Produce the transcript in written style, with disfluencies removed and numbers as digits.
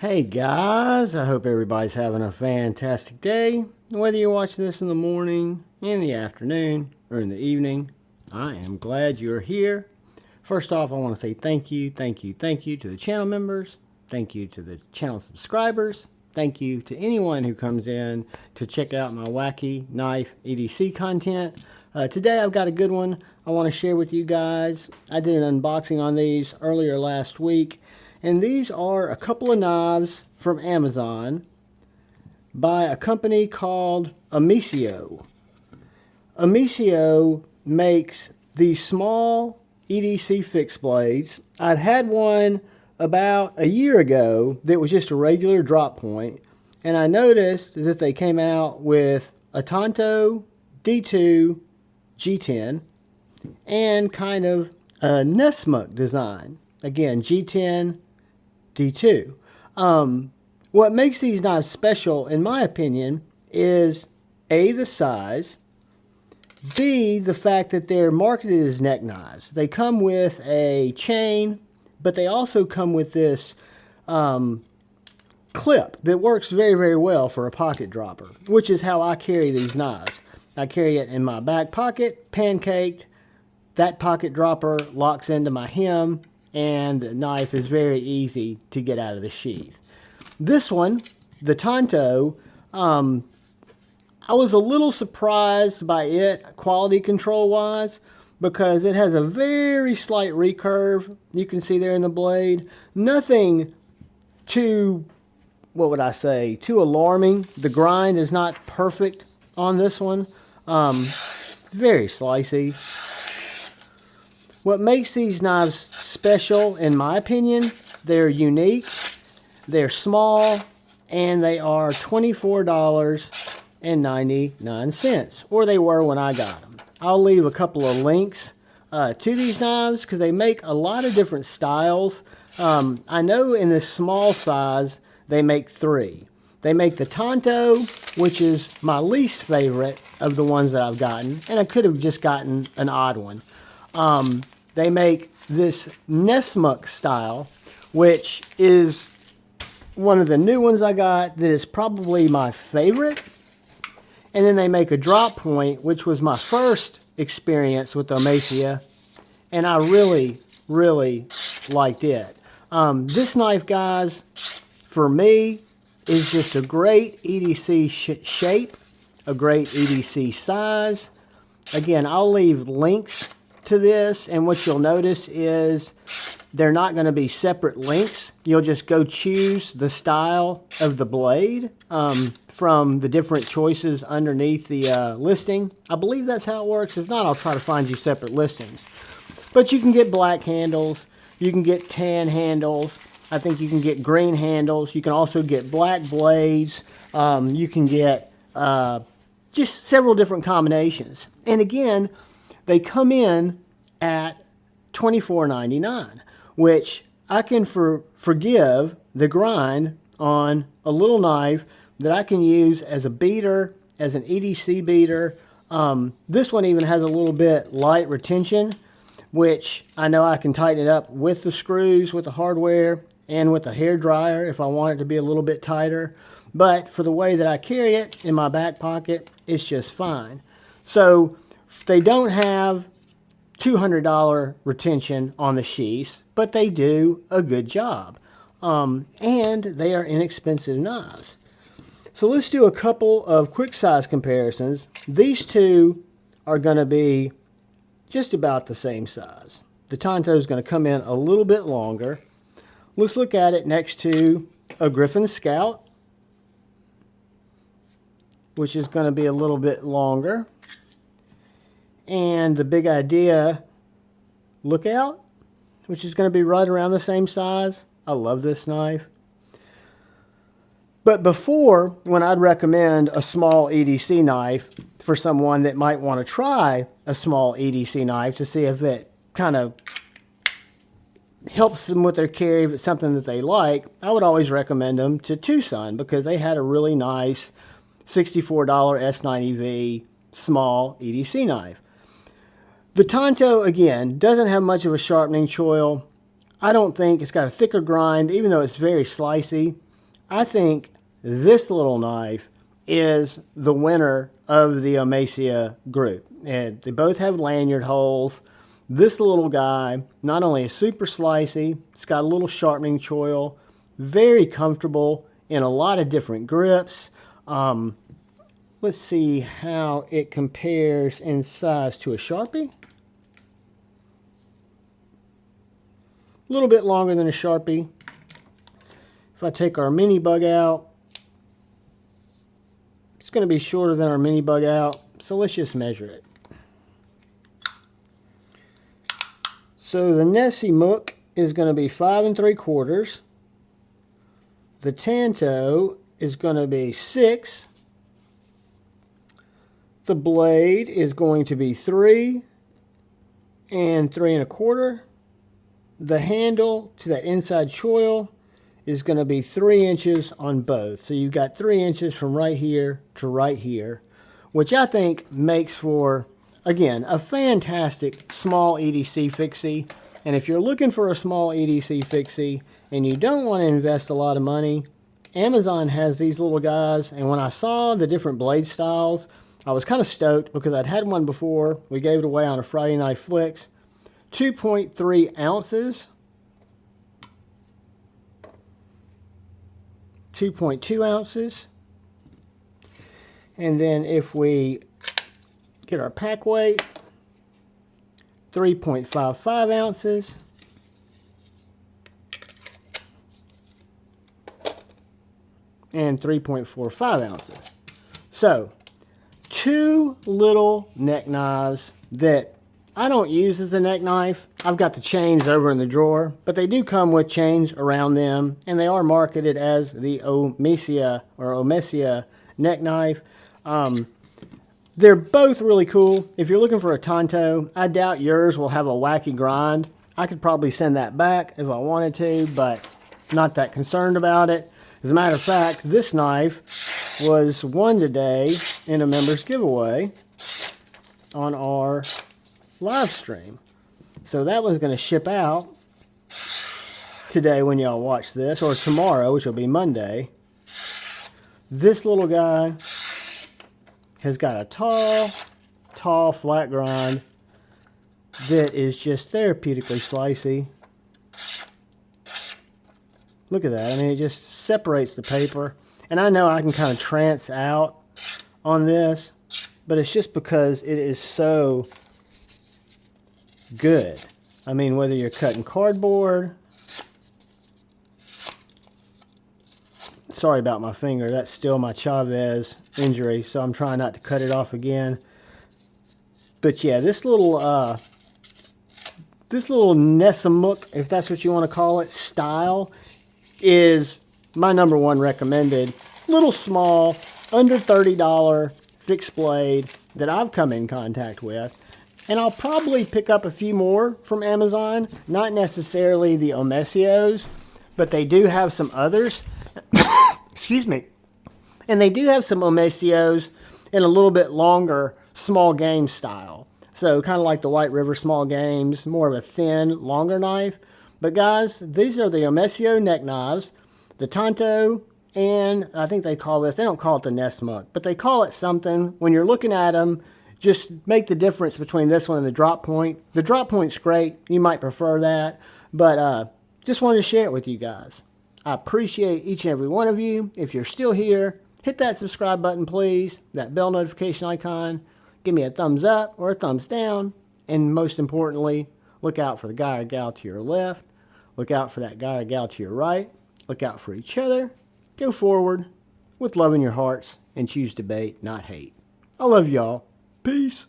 Hey guys, I hope everybody's having a fantastic day. Whether you're watching this in the morning, in the afternoon, or in the evening, I am glad you're here. First off, I want to say thank you to the channel members. Thank you to the channel subscribers. Thank you to anyone who comes in to check out my wacky knife EDC content. Today I've got a good one I want to share with you guys. I did an unboxing on these earlier last week. And these are a couple of knives from Amazon by a company called Omesio. Omesio makes these small EDC fixed blades. I'd had one about a year ago that was just a regular drop point, and I noticed that they came out with a Tanto D2 G10 and kind of a Nessmuk design. Again, G10 D2. What makes these knives special, in my opinion, is A, the size, B, the fact that they're marketed as neck knives. They come with a chain, but they also come with this clip that works very, very well for a pocket dropper, which is how I carry these knives. I carry it in my back pocket, pancaked. That pocket dropper locks into my hem, and the knife is very easy to get out of the sheath. This one, the Tanto, I was a little surprised by it quality control wise, because it has a very slight recurve. You can see there in the blade. Nothing too, what would I say, too alarming. The grind is not perfect on this one. Very slicey. What makes these knives special, in my opinion, they're unique, they're small, and they are $24.99, or they were when I got them. I'll leave a couple of links to these knives because they make a lot of different styles. I know in this small size, they make 3. They make the Tanto, which is my least favorite of the ones that I've gotten, and I could have just gotten an odd one. They make this Nessmuk style, which is one of the new ones I got that is probably my favorite. And then they make a drop point, which was my first experience with Omesia, and I really, really liked it. This knife, guys, for me, is just a great EDC shape, a great EDC size. Again, I'll leave links to this, and what you'll notice is they're not going to be separate links. You'll just go choose the style of the blade from the different choices underneath the listing. I believe that's how it works. If not, I'll try to find you separate listings. But you can get black handles, you can get tan handles, I think you can get green handles, you can also get black blades, you can get just several different combinations. And again, they come in at $24.99, which I can forgive the grind on a little knife that I can use as a beater, as an EDC beater. This one even has a little bit light retention, which I know I can tighten it up with the screws, with the hardware, and with a hair dryer if I want it to be a little bit tighter. But for the way that I carry it in my back pocket, it's just fine. So they don't have $200 retention on the sheaths, but they do a good job. And they are inexpensive knives. So let's do a couple of quick size comparisons. These two are going to be just about the same size. The Tanto is going to come in a little bit longer. Let's look at it next to a Griffin Scout, which is going to be a little bit longer. And the Big Idea Lookout, which is going to be right around the same size. I love this knife. But before, when I'd recommend a small EDC knife for someone that might want to try a small EDC knife to see if it kind of helps them with their carry, if it's something that they like, I would always recommend them to Tucson because they had a really nice $64 S90V small EDC knife. The Tanto, again, doesn't have much of a sharpening choil. I don't think it's got a thicker grind, even though it's very slicey. I think this little knife is the winner of the Omesia group. And they both have lanyard holes. This little guy, not only is super slicey, it's got a little sharpening choil, very comfortable in a lot of different grips. Let's see how it compares in size to a Sharpie. A little bit longer than a Sharpie. If I take our mini bug out, it's going to be shorter than our mini bug out, so let's just measure it. So the Nessmuk is going to be 5 3/4. The Tanto is going to be 6. The blade is going to be 3 and 3 1/4. The handle to that inside choil is going to be 3 inches on both. So you've got 3 inches from right here to right here, which I think makes for, again, a fantastic small EDC fixie. And if you're looking for a small EDC fixie and you don't want to invest a lot of money, Amazon has these little guys. And when I saw the different blade styles, I was kind of stoked because I'd had one before. We gave it away on a Friday Night Flicks. 2.3 ounces. 2.2 ounces. And then if we get our pack weight, 3.55 ounces. And 3.45 ounces. So, 2 little neck knives that I don't use as a neck knife. I've got the chains over in the drawer, but they do come with chains around them, and they are marketed as the Omesia or Omesia neck knife. They're both really cool. If you're looking for a Tanto, I doubt yours will have a wacky grind. I could probably send that back if I wanted to, but not that concerned about it. As a matter of fact, this knife was won today in a members giveaway on our live stream. So that one's going to ship out today when y'all watch this, or tomorrow, which will be Monday. This little guy has got a tall flat grind that is just therapeutically slicey. Look at that. I mean, it just separates the paper. And I know I can kind of trance out on this, but it's just because it is so good. I mean, whether you're cutting cardboard. Sorry about my finger. That's still my Chavez injury, so I'm trying not to cut it off again. But yeah, this little Nessmuk, if that's what you want to call it, style is my #1 recommended. Little small, under $30 fixed blade that I've come in contact with. And I'll probably pick up a few more from Amazon. Not necessarily the Omesios, but they do have some others. Excuse me. And they do have some Omesios in a little bit longer small game style. So kind of like the White River small games, more of a thin, longer knife. But guys, these are the Omesio neck knives, the Tanto, and I think they call this, they don't call it the Nessmuk, but they call it something. When you're looking at them, just make the difference between this one and the drop point. The drop point's great. You might prefer that. But just wanted to share it with you guys. I appreciate each and every one of you. If you're still here, hit that subscribe button, please. That bell notification icon. Give me a thumbs up or a thumbs down. And most importantly, look out for the guy or gal to your left. Look out for that guy or gal to your right. Look out for each other. Go forward with love in your hearts and choose debate, not hate. I love y'all. Peace.